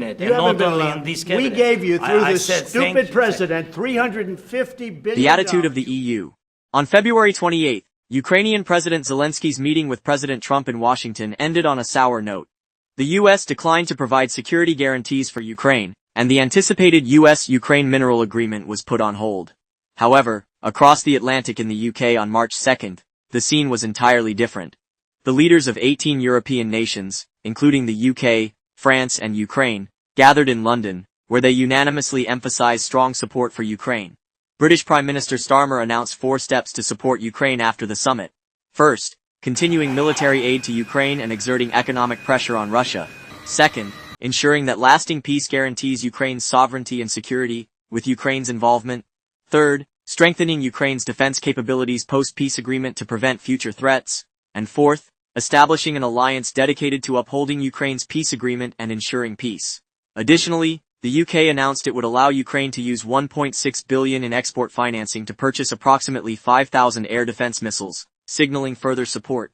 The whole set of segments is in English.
it. You And haven't not been only allowed. in this We cabinet. gave you, through I this said, thank stupid you. president, $350 billion. The attitude of the EU. On February 28, Ukrainian President Zelensky's meeting with President Trump in Washington ended on a sour note. The U.S. declined to provide security guarantees for Ukraine, and the anticipated U.S.-Ukraine mineral agreement was put on hold. However, across the Atlantic in the UK on March 2nd, the scene was entirely different. The leaders of 18 European nations, including the UK, France and Ukraine, gathered in London, where they unanimously emphasized strong support for Ukraine. British Prime Minister Starmer announced 4 steps to support Ukraine after the summit. First, continuing military aid to Ukraine and exerting economic pressure on Russia. Second, ensuring that lasting peace guarantees Ukraine's sovereignty and security, with Ukraine's involvement. Third, strengthening Ukraine's defense capabilities post-peace agreement to prevent future threats. And fourth, establishing an alliance dedicated to upholding Ukraine's peace agreement and ensuring peace. Additionally, the UK announced it would allow Ukraine to use $1.6 billion in export financing to purchase approximately 5,000 air defense missiles, signaling further support.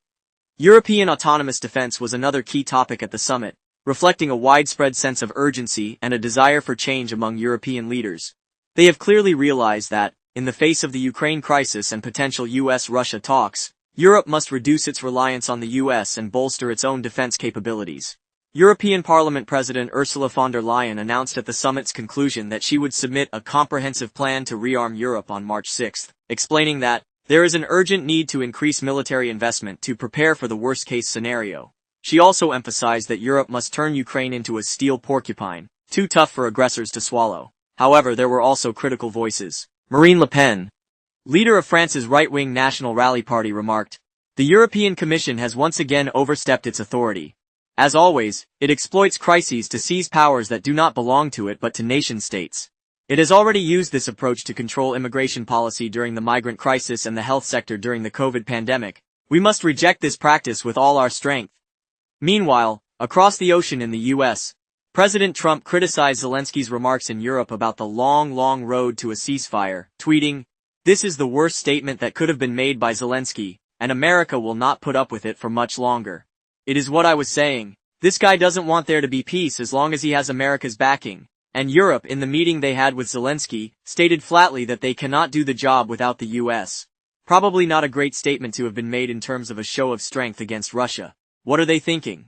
European autonomous defense was another key topic at the summit, reflecting a widespread sense of urgency and a desire for change among European leaders. They have clearly realized that, in the face of the Ukraine crisis and potential US-Russia talks, Europe must reduce its reliance on the US and bolster its own defense capabilities. European Parliament President Ursula von der Leyen announced at the summit's conclusion that she would submit a comprehensive plan to rearm Europe on March 6, explaining that there is an urgent need to increase military investment to prepare for the worst-case scenario. She also emphasized that Europe must turn Ukraine into a steel porcupine, too tough for aggressors to swallow. However, there were also critical voices. Marine Le Pen, leader of France's right-wing National Rally Party, remarked, "The European Commission has once again overstepped its authority. As always, it exploits crises to seize powers that do not belong to it but to nation-states. It has already used this approach to control immigration policy during the migrant crisis and the health sector during the COVID pandemic. We must reject this practice with all our strength." Meanwhile, across the ocean in the US, President Trump criticized Zelensky's remarks in Europe about the long road to a ceasefire, tweeting, "This is the worst statement that could have been made by Zelensky, and America will not put up with it for much longer. It is what I was saying. This guy doesn't want there to be peace as long as he has America's backing." And Europe, in the meeting they had with Zelensky, stated flatly that they cannot do the job without the US. Probably not a great statement to have been made in terms of a show of strength against Russia. What are they thinking?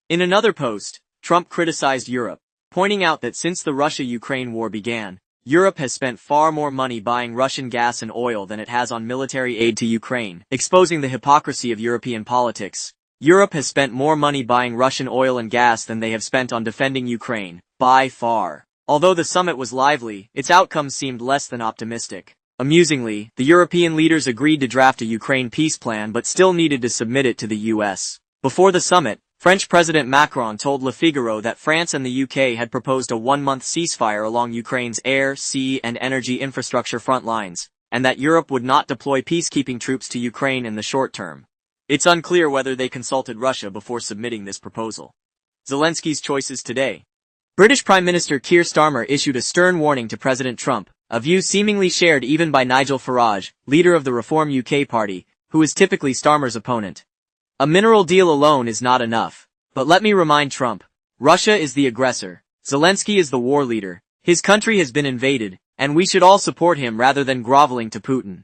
In another post, Trump criticized Europe, pointing out that since the Russia-Ukraine war began, Europe has spent far more money buying Russian gas and oil than it has on military aid to Ukraine, exposing the hypocrisy of European politics. Europe has spent more money buying Russian oil and gas than they have spent on defending Ukraine, by far. Although the summit was lively, its outcomes seemed less than optimistic. Amusingly, the European leaders agreed to draft a Ukraine peace plan but still needed to submit it to the US. Before the summit, French President Macron told Le Figaro that France and the UK had proposed a 1-month ceasefire along Ukraine's air, sea, and energy infrastructure front lines, and that Europe would not deploy peacekeeping troops to Ukraine in the short term. It's unclear whether they consulted Russia before submitting this proposal. Zelensky's choices today. British Prime Minister Keir Starmer issued a stern warning to President Trump, a view seemingly shared even by Nigel Farage, leader of the Reform UK party, who is typically Starmer's opponent. A mineral deal alone is not enough. But let me remind Trump, Russia is the aggressor, Zelensky is the war leader, his country has been invaded, and we should all support him rather than groveling to Putin.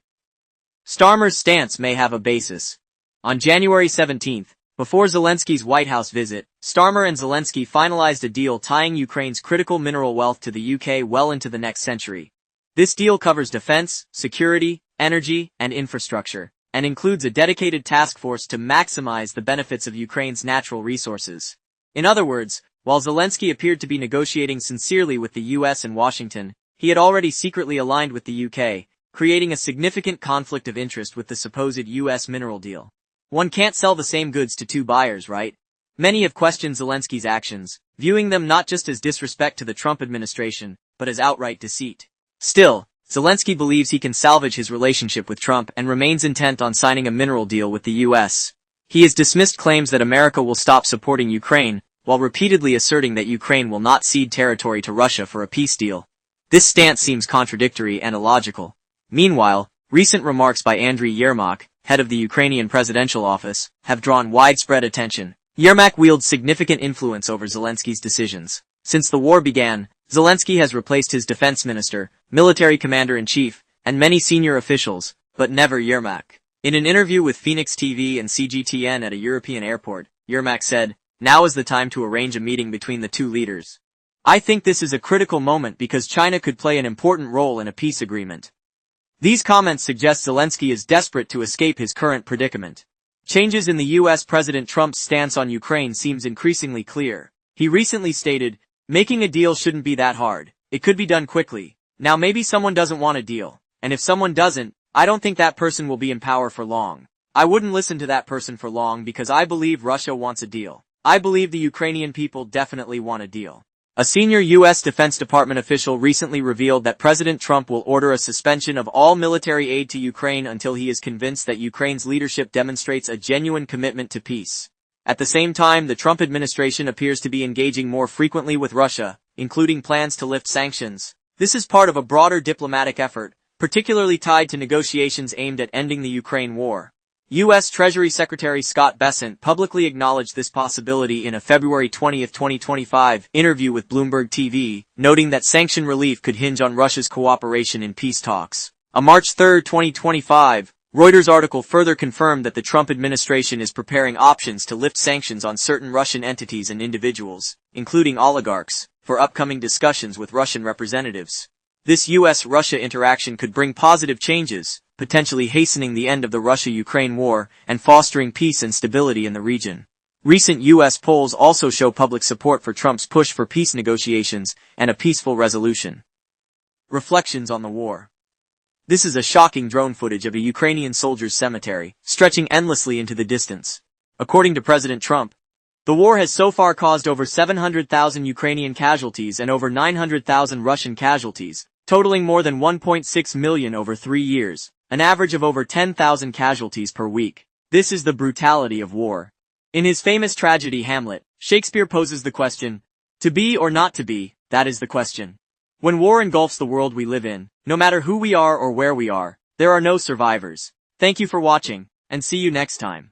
Starmer's stance may have a basis. On January 17th, before Zelensky's White House visit, Starmer and Zelensky finalized a deal tying Ukraine's critical mineral wealth to the UK well into the next century. This deal covers defense, security, energy, and infrastructure, and includes a dedicated task force to maximize the benefits of Ukraine's natural resources. In other words, while Zelensky appeared to be negotiating sincerely with the US and Washington, he had already secretly aligned with the UK, creating a significant conflict of interest with the supposed US mineral deal. One can't sell the same goods to two buyers, right? Many have questioned Zelensky's actions, viewing them not just as disrespect to the Trump administration, but as outright deceit. Still, Zelensky believes he can salvage his relationship with Trump and remains intent on signing a mineral deal with the US. He has dismissed claims that America will stop supporting Ukraine, while repeatedly asserting that Ukraine will not cede territory to Russia for a peace deal. This stance seems contradictory and illogical. Meanwhile, recent remarks by Andriy Yermak, head of the Ukrainian presidential office, have drawn widespread attention. Yermak wields significant influence over Zelensky's decisions. Since the war began, Zelensky has replaced his defense minister, military commander-in-chief, and many senior officials, but never Yermak. In an interview with Phoenix TV and CGTN at a European airport, Yermak said, "Now is the time to arrange a meeting between the two leaders. I think this is a critical moment because China could play an important role in a peace agreement." These comments suggest Zelensky is desperate to escape his current predicament. Changes in the U.S. President Trump's stance on Ukraine seems increasingly clear. He recently stated, "Making a deal shouldn't be that hard. It could be done quickly. Now maybe someone doesn't want a deal. And if someone doesn't, I don't think that person will be in power for long. I wouldn't listen to that person for long because I believe Russia wants a deal. I believe the Ukrainian people definitely want a deal." A senior U.S. Defense Department official recently revealed that President Trump will order a suspension of all military aid to Ukraine until he is convinced that Ukraine's leadership demonstrates a genuine commitment to peace. At the same time, the Trump administration appears to be engaging more frequently with Russia, including plans to lift sanctions. This is part of a broader diplomatic effort, particularly tied to negotiations aimed at ending the Ukraine war. U.S. Treasury Secretary Scott Bessent publicly acknowledged this possibility in a February 20, 2025 interview with Bloomberg TV, noting that sanction relief could hinge on Russia's cooperation in peace talks. A March 3, 2025, Reuters article further confirmed that the Trump administration is preparing options to lift sanctions on certain Russian entities and individuals, including oligarchs, for upcoming discussions with Russian representatives. This U.S.-Russia interaction could bring positive changes, potentially hastening the end of the Russia-Ukraine war and fostering peace and stability in the region. Recent U.S. polls also show public support for Trump's push for peace negotiations and a peaceful resolution. Reflections on the war. This is a shocking drone footage of a Ukrainian soldier's cemetery, stretching endlessly into the distance. According to President Trump, the war has so far caused over 700,000 Ukrainian casualties and over 900,000 Russian casualties, totaling more than 1.6 million over 3 years, an average of over 10,000 casualties per week. This is the brutality of war. In his famous tragedy Hamlet, Shakespeare poses the question, to be or not to be, that is the question. When war engulfs the world we live in, no matter who we are or where we are, there are no survivors. Thank you for watching, and see you next time.